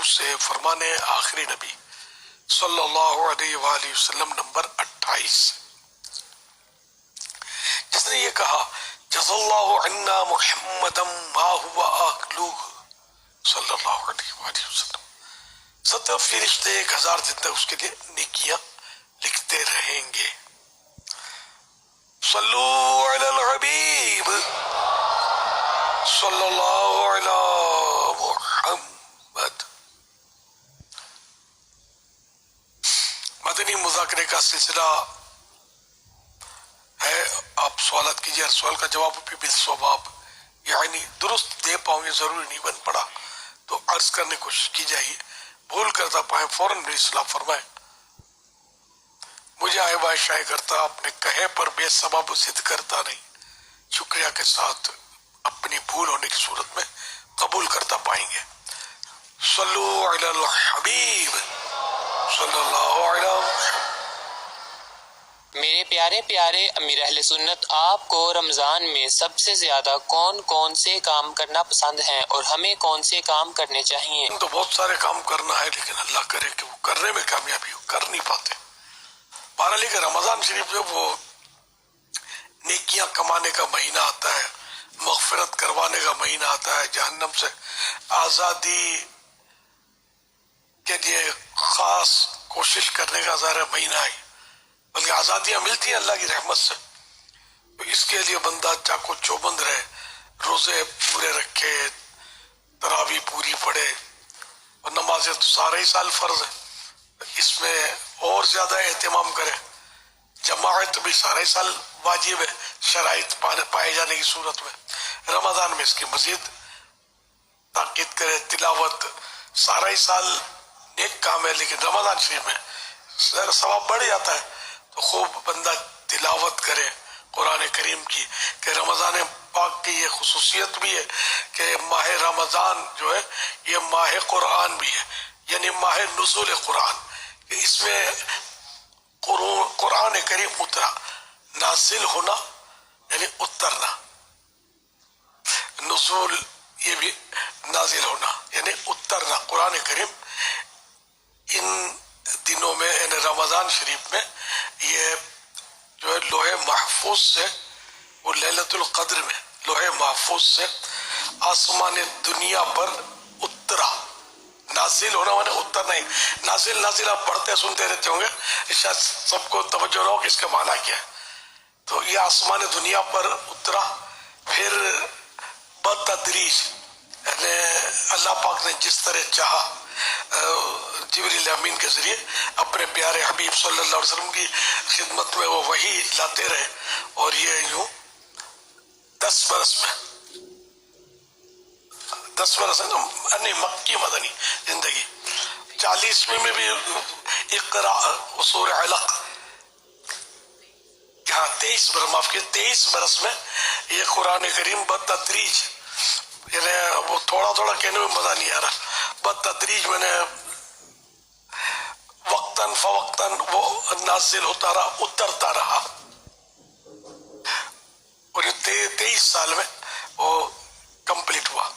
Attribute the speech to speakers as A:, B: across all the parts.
A: سے فرمان آخری نبی صلی اللہ علیہ وآلہ وسلم نمبر 28، جس نے یہ کہا جزا اللہ عنا محمدا ما هو آکلوہ صلی اللہ علیہ وآلہ وسلم، 70 فرشتے 1000 دن تک اس کے لیے نیکیاں لکھتے رہیں گے۔ صلو علی الحبیب صلی اللہ علی محمد۔ مدنی مذاکرے کا سلسلہ ہے، آپ سوالات کیجئے، ہر سوال کا جواب بھی بالصواب، یعنی درست دے پاؤں یہ ضروری نہیں بن پڑا تو عرض کرنے کی کوشش کی جائیے، بھول کرتا پائیں فوراً میری اصلاح فرمائیں۔ مجھے آئے بائے شائع کرتا، اپنے کہے پر بے سبب ضد کرتا نہیں، شکریہ کے ساتھ اپنی بھول ہونے کی صورت میں قبول کرتا پائیں گے۔ صلو علی الحبیب صلی اللہ علیہ وسلم۔
B: میرے پیارے پیارے امیر اہل سنت، آپ کو رمضان میں سب سے زیادہ کون کون سے کام کرنا پسند ہیں اور ہمیں کون سے کام کرنے چاہیے؟
A: تو بہت سارے کام کرنا ہے، لیکن اللہ کرے کہ وہ کرنے میں کامیابی ہو، کر نہیں پاتے۔ بہرحال کہ رمضان شریف میں وہ نیکیاں کمانے کا مہینہ آتا ہے، مغفرت کروانے کا مہینہ آتا ہے، جہنم سے آزادی کے لیے خاص کوشش کرنے کا ظاہر مہینہ ہے، بلکہ آزادیاں ملتی ہیں اللہ کی رحمت سے، تو اس کے لیے بندہ چاقو چوبند رہے، روزے پورے رکھے، تراویح پوری پڑھے، اور نمازیں تو سارے ہی سال فرض ہے، اس میں اور زیادہ اہتمام کرے، جماعت بھی سارے سال واجب ہے شرائط پائے جانے کی صورت میں، رمضان میں اس کی مزید تاکید کرے، تلاوت سارا ہی سال نیک کام ہے، لیکن رمضان شریف میں ثواب بڑھ جاتا ہے، تو خوب بندہ تلاوت کرے قرآن کریم کی، کہ رمضان پاک کی یہ خصوصیت بھی ہے کہ ماہ رمضان جو ہے یہ ماہ قرآن بھی ہے، یعنی ماہ نزول قرآن، کہ اس میں قرآن کریم اترا، نازل ہونا یعنی اترنا، نزول یہ بھی نازل ہونا یعنی اترنا، قرآن کریم ان دنوں میں یعنی رمضان شریف میں یہ جو ہے لوح محفوظ سے، وہ لیلۃ القدر میں لوح محفوظ سے آسمان دنیا پر اترا، نازل ہونا مانے اترنا ہی، نازل آپ پڑھتے سنتے رہتے ہوں گے، شاید سب کو توجہ نہ ہو کہ اس کا معنی کیا ہے، تو یہ آسمان دنیا پر اترا، پھر بتدریج یعنی اللہ پاک نے جس طرح چاہا جبریل امین کے ذریعے اپنے پیارے حبیب صلی اللہ علیہ وسلم کی خدمت میں وہ وحی لاتے رہے، اور یہ یوں 10 برس میں، 10 برس نہیں مکی مدنی زندگی، 40ویں میں بھی اقرا سورہ علق، یہاں 23 برس، معاف کیے 23 برس میں یہ قرآن کریم بتدریج، یعنی وہ تھوڑا تھوڑا کہنے میں مزہ نہیں آ رہا، بتدریج میں نے وقتاً فوقتاً وہ نازل ہوتا رہا، اترتا رہا، اور یہ 23 سال میں وہ کمپلیٹ ہوا،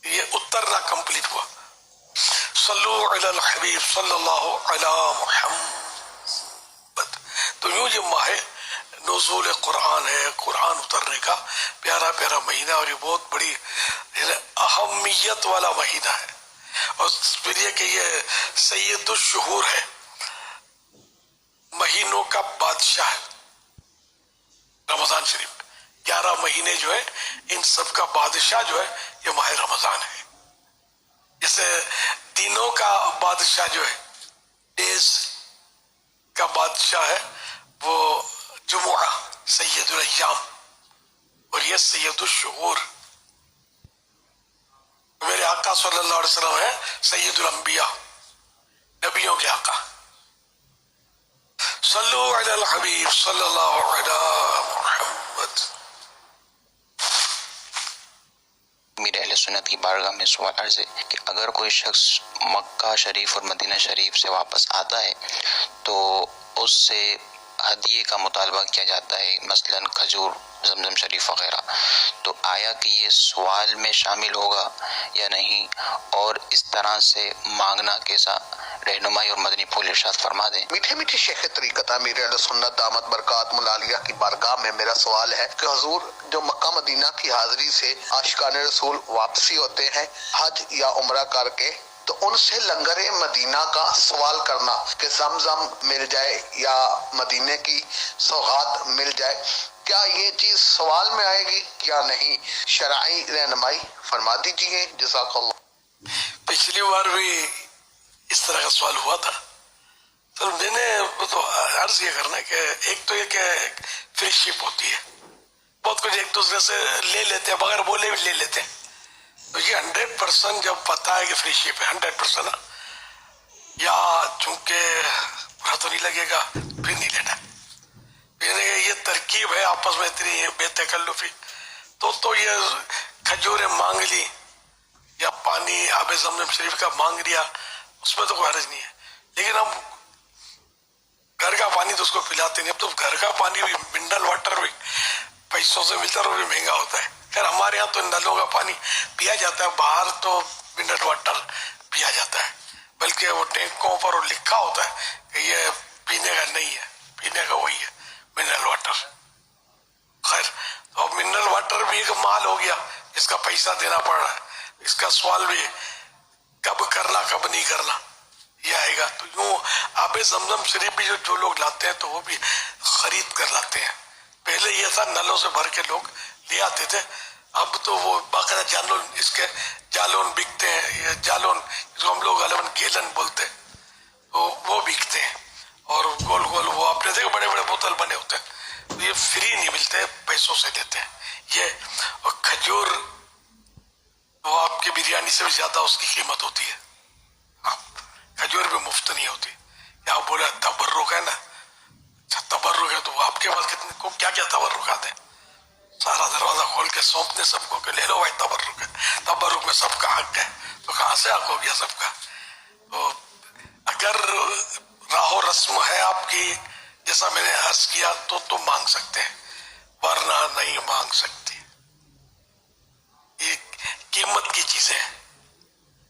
A: یہ اترنا کمپلیٹ ہوا۔ صلو علی الحبیب صلی اللہ علی محمد۔ تو یوں یہ ماہ نزول قرآن ہے، قرآن اترنے کا پیارا پیارا مہینہ، اور یہ بہت بڑی اہمیت والا مہینہ ہے، اور پھر یہ کہ یہ سید الشہور ہے، مہینوں کا بادشاہ ہے رمضان شریف، 11 مہینے جو ہے ان سب کا بادشاہ جو ہے یہ ماہ رمضان ہے، جیسے دنوں کا بادشاہ جو ہے، ڈیز کا بادشاہ ہے وہ جمعہ سید الایام، اور یہ سید الشہور، میرے آقا صلی اللہ علیہ وسلم ہے سید الانبیاء، نبیوں کے آقا۔ صلو علی الحبیب صلی اللہ علی محمد۔
C: امیر اہل سنت کی بارگاہ میں سوال عرض ہے کہ اگر کوئی شخص مکہ شریف اور مدینہ شریف سے واپس آتا ہے تو اس سے ہدیے کا مطالبہ کیا جاتا ہے، مثلا کھجور زمزم شریف وغیرہ، تو آیا کہ یہ سوال میں شامل ہوگا یا نہیں، اور اس طرح سے مانگنا کیسا؟ رہنمائی اور مدنی پھول ارشاد فرما دیں۔
D: میٹھے میٹھے شیخ طریقت امیر اہل سنت دامت برکات ملالیہ کی بارگاہ میں میرا سوال ہے کہ حضور جو مکہ مدینہ کی حاضری سے عاشقان رسول واپسی ہوتے ہیں حج یا عمرہ کر کے، تو ان سے لنگر مدینہ کا سوال کرنا کہ زمزم مل جائے یا مدینے کی سوغات مل جائے، کیا یہ چیز سوال میں آئے گی یا نہیں؟ شرعی رہنمائی فرما دیجیے، جزاک اللہ۔
A: پچھلی بار بھی اس طرح کا سوال ہوا تھا، تو میں نے تو عرض یہ کرنا کہ ایک تو یہ کہ فری شپ ہوتی ہے، بہت کچھ ایک دوسرے سے لے لیتے ہیں، بغیر بولے بھی لے لیتے ہیں، تو یہ 100% جب پتا ہے کہ فری شپ ہے 100%، یا چونکہ برا تو نہیں لگے گا پھر نہیں لینا، یہ ترکیب ہے آپس میں اتنی بے تکلفی، تو یہ کھجوریں مانگ لی یا پانی آب زمزم شریف کا مانگ لیا، اس میں تو کوئی حرج نہیں ہے، لیکن ہم گھر کا پانی تو اس کو پلاتے نہیں، اب تو گھر کا پانی بھی منرل واٹر بھی پیسوں سے ملتا ہے اور بھی مہنگا ہوتا ہے، خیر ہمارے ہاں تو نلوں کا پانی پیا جاتا ہے، باہر تو منرل واٹر پیا جاتا ہے، بلکہ وہ ٹینکوں پر لکھا ہوتا ہے کہ یہ پینے کا نہیں ہے، پینے کا وہی ہے منرل واٹر۔ خیر تو اب منرل واٹر بھی ایک مال ہو گیا، اس کا پیسہ دینا پڑ رہا ہے، اس کا سوال بھی کب کرنا کب نہیں کرنا یہ آئے گا، تو یوں آب زمزم شریف بھی جو لوگ لاتے ہیں تو وہ بھی خرید کر لاتے ہیں، پہلے یہ تھا نلوں سے بھر کے لوگ لے آتے تھے، اب تو وہ باقاعدہ جالون اس کے جالون بکتے ہیں، یہ جالون جس کو ہم لوگ غالباً گیلن بولتے ہیں، تو وہ بکتے ہیں، اور گول گول وہ آپ نے دیکھے بڑے بڑے بوتل بنے ہوتے ہیں، تو یہ فری نہیں ملتے، پیسوں سے دیتے ہیں یہ، اور کھجور وہ آپ کی بریانی سے بھی زیادہ اس کی قیمت ہوتی ہے، کھجور بھی مفت نہیں ہوتی، یا آپ بولے تبرک ہے نا، اچھا تبرک ہے تو آپ کے پاس کتنے کو کیا کیا تبرکات ہیں، سارا دروازہ کھول کے سونپنے سب کو کہ لے لو بھائی تبرک ہے، تبرک میں سب کا حق ہے، تو کہاں سے حق ہو گیا سب کا؟ تو اگر راہ و رسم ہے آپ کی جیسا میں نے عرض کیا تو مانگ سکتے ہیں، ورنہ نہیں مانگ سکتے، یہ قیمت کی چیزیں ہیں۔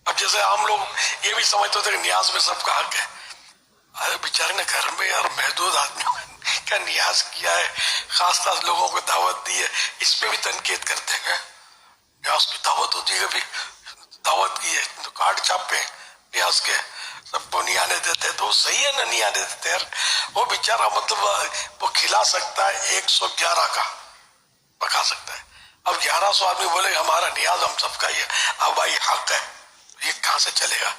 A: اب جیسے ہم لوگ یہ بھی سمجھتے تھے کہ نیاز میں سب کا حق ہے، ارے بیچارے نے گھر میں یار محدود آدمیوں کا نیاز کیا ہے، خاص خاص لوگوں کو دعوت دی ہے، اس پہ بھی تنقید کرتے ہیں، نیاز کی دعوت ہوتی ہے، کبھی دعوت کی ہے تو کارڈ چھاپے نیاز کے، سب کو نہیں آنے دیتے، تو صحیح ہے نا نہیں آنے دیتے یار، وہ بیچارہ مطلب وہ کھلا سکتا ہے 111 کا پکا سکتا ہے، اب 1100 آدمی بولے ہمارا نیاز ہم سب کا ہی ہے، اب بھائی حق ہے، یہ کہاں سے چلے گا؟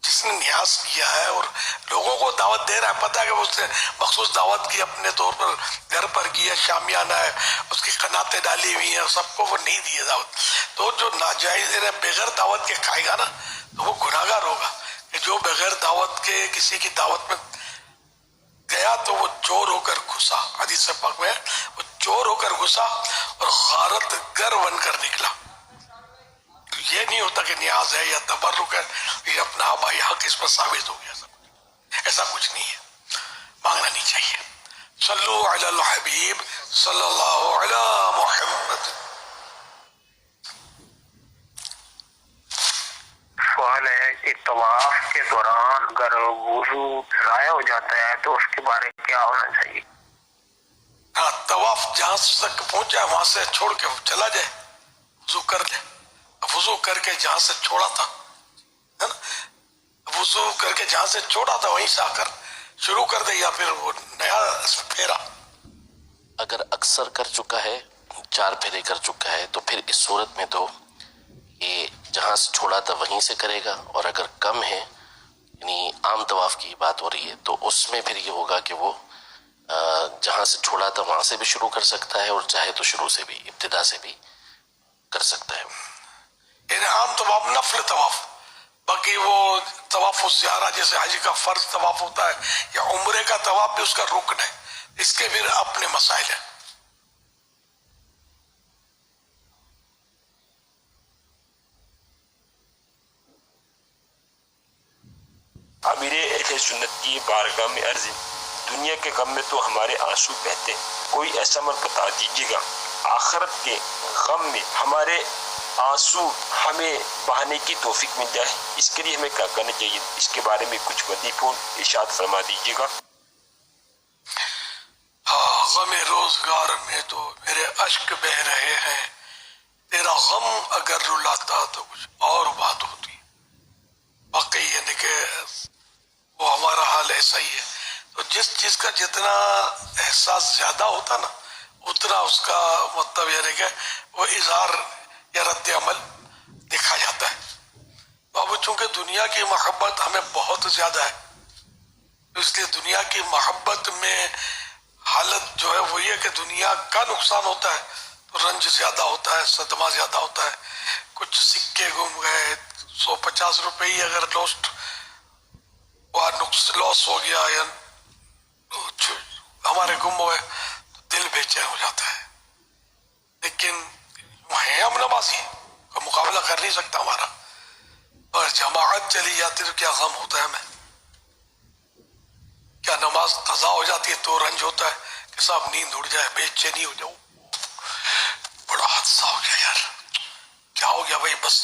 A: جس نے نیاز کیا ہے اور لوگوں کو دعوت دے رہا ہے، پتہ ہے کہ اس نے مخصوص دعوت کی اپنے طور پر گھر پر کی ہے، شامیانہ ہے، اس کی قناتیں ڈالی ہوئی ہیں، سب کو وہ نہیں دی دعوت، تو جو ناجائز بغیر دعوت کے کھائے گا نا تو وہ گناہگار ہوگا، کہ جو بغیر دعوت کے کسی کی دعوت میں گیا تو وہ چور ہو کر گھسا، حدیث پاک میں وہ چور ہو کر گھسا اور غارت گر بن کر نکلا، تو یہ نہیں ہوتا کہ نیاز ہے یا تبرک ہے، یہ اپنا آبائی حق اس پر ثابت ہو گیا، ایسا کچھ نہیں ہے، مانگنا نہیں چاہیے۔ صلو علی الحبیب صلی اللہ علی محمد۔
E: سوال ہے کہ طواف کے دوران اگر وضو ضائع ہو جاتا ہے تو اس کے بارے میں کیا ہونا چاہیے؟
A: ہاں، طواف جہاں تک پہنچا ہے وہاں سے چھوڑ کے چلا جائے، وضو کر لے، وضو کر کے جہاں سے چھوڑا تھا ہے نا، وضو کر کے جہاں سے چھوڑا تھا وہیں سے آ کر شروع کر دے، یا پھر وہ نیا پھیرا۔
F: اگر اکثر کر چکا ہے، 4 پھیرے کر چکا ہے، تو پھر اس صورت میں تو یہ جہاں سے چھوڑا تھا وہیں سے کرے گا، اور اگر کم ہے یعنی عام طواف کی بات ہو رہی ہے تو اس میں پھر یہ ہوگا کہ وہ جہاں سے چھوڑا تھا وہاں سے بھی شروع کر سکتا ہے، اور چاہے تو شروع سے بھی ابتدا سے بھی کر سکتا ہے۔
A: یعنی عام طواف نفل طواف، باقی وہ طواف الزیارہ جیسے حج کا فرض طواف ہوتا ہے یا عمرے کا طواف بھی اس کا رکن ہے، اس کے پھر اپنے مسائل ہیں۔
G: امیر اہل سنت کی بارگاہ میں عرض، دنیا کے غم میں تو ہمارے آنسو بہتے ہیں، کوئی ایسا عمل بتا دیجیے گا آخرت کے غم میں ہمارے آنسو ہمیں بہانے کی توفیق مل جائے. اس کے لیے ہمیں کیا کرنا چاہیے؟ اس کے بارے میں کچھ وظیفوں ارشاد فرما دیجیے گا.
A: ہاں، غم روزگار میں تو میرے اشک بہ رہے ہیں، تیرا غم اگر رلاتا تو کچھ اور بات ہوتی. واقعی یعنی کہ وہ ہمارا حال ایسا ہی ہے. تو جس چیز کا جتنا احساس زیادہ ہوتا نا، اتنا اس کا مطلب یعنی کہ وہ اظہار یا رد عمل دیکھا جاتا ہے. اب چونکہ دنیا کی محبت ہمیں بہت زیادہ ہے، اس لیے دنیا کی محبت میں حالت جو ہے وہ یہ کہ دنیا کا نقصان ہوتا ہے تو رنج زیادہ ہوتا ہے، صدمہ زیادہ ہوتا ہے. کچھ سکے گم گئے، 150 روپے ہی اگر لاس ہو گیا یا ہمارے گم ہوئے تو دل بے چین ہو جاتا ہے. لیکن وہیں ہم نمازی کوئی مقابلہ کر نہیں سکتا ہمارا، اور جماعت چلی جاتی تو کیا غم ہوتا ہے ہمیں. کیا نماز قضا ہو جاتی ہے تو رنج ہوتا ہے کہ صاحب نیند اڑ جائے، بے چینی ہو جاؤ، بڑا حادثہ ہو گیا یار، کیا ہو گیا بھائی، بس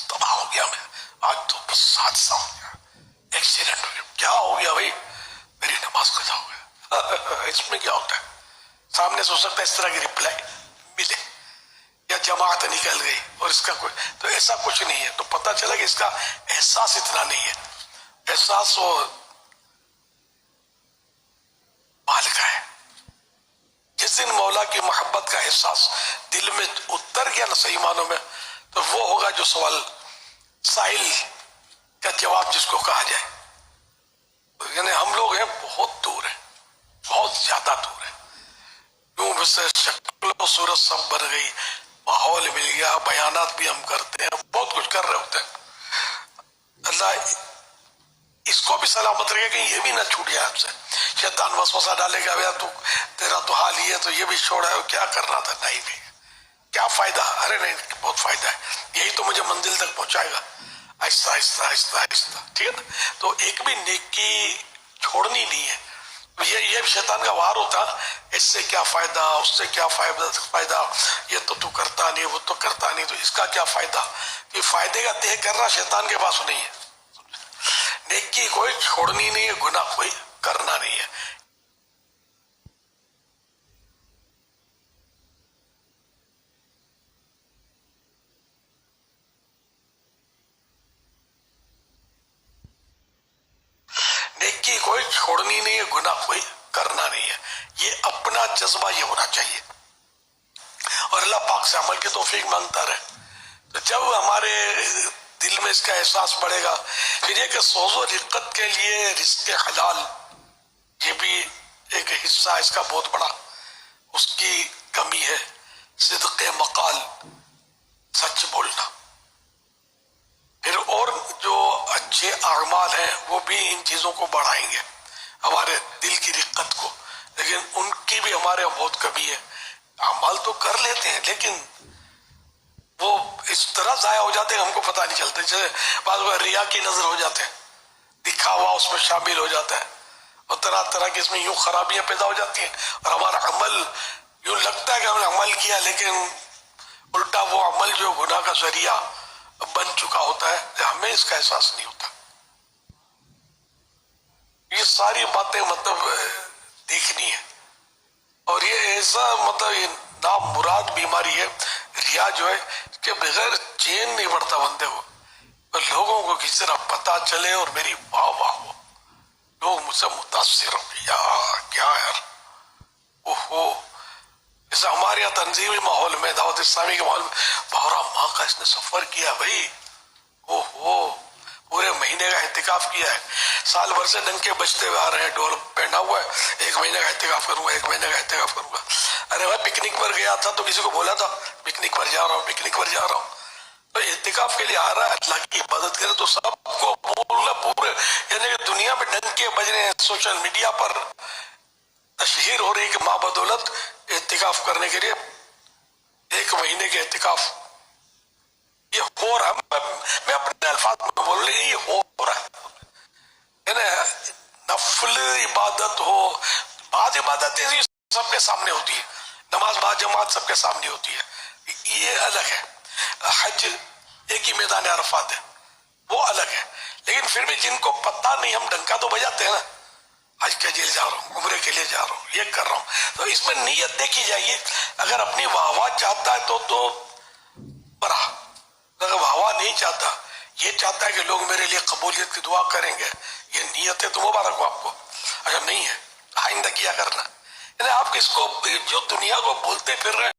A: تباہ ہو گیا میں آج تو، بس حادثہ ہو گیا، ایکسیڈنٹ ہو گیا، کیا ہو گیا بھائی، میری نماز قضا ہو گیا. اس میں کیا ہوتا ہے؟ سامنے سے ہو سکتا ہے اس طرح کی رپلائی ملے یا جماعت نکل گئی اور اس کا کوئی، تو ایسا کچھ نہیں ہے. تو پتہ چلا کہ اس کا احساس اتنا نہیں ہے. احساس وہ مال کا ہے. جس دن مولا کی محبت کا احساس دل میں اتر گیا نا صحیح معنوں میں، تو وہ ہوگا جو سوال سائل کا جواب جس کو کہا جائے. یعنی ہم لوگ ہیں بہت دور ہیں، بہت زیادہ دور ہیں. یوں سے شکل و صورت سب بن گئی، ماحول مل گیا، بیانات بھی ہم کرتے ہیں، بہت کچھ کر رہے ہوتے ہیں. اللہ اس کو بھی سلامت رکھے کہ یہ بھی نہ چھوٹ جائے ہم سے. شیطان وسوسہ ڈالے گا، یا تو تیرا تو حال ہی ہے تو یہ بھی چھوڑا ہے، کیا کرنا تھا. نہیں کیا فائدہ، ارے نہیں بہت فائدہ ہے، یہی تو مجھے منزل تک پہنچائے گا. آہستہ آہستہ آہستہ آہستہ، ٹھیک ہے نا. تو ایک بھی نیکی چھوڑنی نہیں ہے. یہ شیطان کا وار ہوتا، اس سے کیا فائدہ، اس سے کیا فائدہ، یہ تو کرتا نہیں، وہ تو کرتا نہیں، تو اس کا کیا فائدہ. یہ فائدے کا طے کرنا شیطان کے پاس نہیں ہے. نیکی کوئی چھوڑنی نہیں ہے، گناہ کوئی کرنا نہیں ہے. نیکی کوئی چھوڑنی نہیں ہے، گناہ کوئی کرنا نہیں ہے. یہ اپنا جذبہ یہ ہونا چاہیے، اور اللہ پاک سے عمل کی توفیق مانگتا رہے. تو جب ہمارے دل میں اس کا احساس بڑھے گا، پھر یہ کہ سوز و رقت کے لیے رزق حلال یہ بھی ایک حصہ اس کا بہت بڑا، اس کی کمی ہے. صدق مقال، سچ بولنا. پھر اور جو اچھے اعمال ہیں وہ بھی ان چیزوں کو بڑھائیں گے، ہمارے دل کی رقت کو. لیکن ان کی بھی ہمارے بہت کمی ہے. اعمال تو کر لیتے ہیں لیکن وہ اس طرح ضائع ہو جاتے ہیں ہم کو پتہ نہیں چلتا. جیسے بعض بار ریا کی نظر ہو جاتے ہیں، دکھاوا اس میں شامل ہو جاتا ہے، اور طرح طرح کی اس میں یوں خرابیاں پیدا ہو جاتی ہیں، اور ہمارا عمل یوں لگتا ہے کہ ہم نے عمل کیا، لیکن الٹا وہ عمل جو گناہ کا ذریعہ بن چکا ہوتا ہے، ہمیں اس کا احساس نہیں ہوتا. یہ ساری باتیں مطلب دیکھنی ہے. اور یہ ایسا مطلب یہ نامراد بیماری ہے ریا جو ہے کہ بغیر چین نہیں پڑتا بندے کو. لوگوں کو کسی طرح پتا چلے اور میری واہ واہ ہو، لوگ مجھ سے متاثر ہو گئے، یار کیا یار، اوہو. جیسے ہمارے یہاں تنظیمی ماحول میں، دعوت اسلامی کے ماحول میں 12 ماہ کا اس نے سفر کیا بھائی، اوہو، پورے مہینے کا اعتکاف کیا ہے. سال بھر سے ڈنکے بجتے ہوئے آ رہے ہیں، ڈول پہنا ہوا ہے، 1 مہینے کا اعتکاف کروں گا، 1 مہینے کا اعتکاف کروں گا. ارے بھائی پکنک پر گیا تھا تو کسی کو بولا تھا پکنک پر جا رہا ہوں، پکنک پر جا رہا ہوں. تو اعتکاف کے لیے آ رہا ہے، اللہ کی عبادت کرے تو سب کو بولنا پورے، یعنی کہ دنیا میں ڈنکے بج رہے ہیں، سوشل میڈیا پر تشہیر ہو رہی ہے کہ ماں بدولت اعتکاف کرنے کے لیے 1 مہینے کے اعتکاف یہ ہو رہا ہے. میں اپنے الفاظ میں بول رہی ہوں، یہ ہو رہا ہے. نفل عبادت ہو، بعض عبادتیں سب کے سامنے ہوتی ہے، نماز با جماعت سب کے سامنے ہوتی ہے، یہ الگ ہے. حج ایک ہی میدان عرفات ہے، وہ الگ ہے. لیکن پھر بھی جن کو پتہ نہیں، ہم ڈنکا تو بجاتے ہیں نا، حج کے لیے جا رہا ہوں، عمرے کے لیے جا رہا ہوں، یہ کر رہا ہوں. تو اس میں نیت دیکھی جائے. اگر اپنی واہ چاہتا ہے تو برا، اگر واہ نہیں چاہتا، یہ چاہتا ہے کہ لوگ میرے لیے قبولیت کی دعا کریں گے، یہ نیت ہے تو مبارک ہو آپ کو. اگر نہیں ہے آئندہ کیا کرنا. یعنی آپ کس کو جو دنیا کو بولتے پھر رہے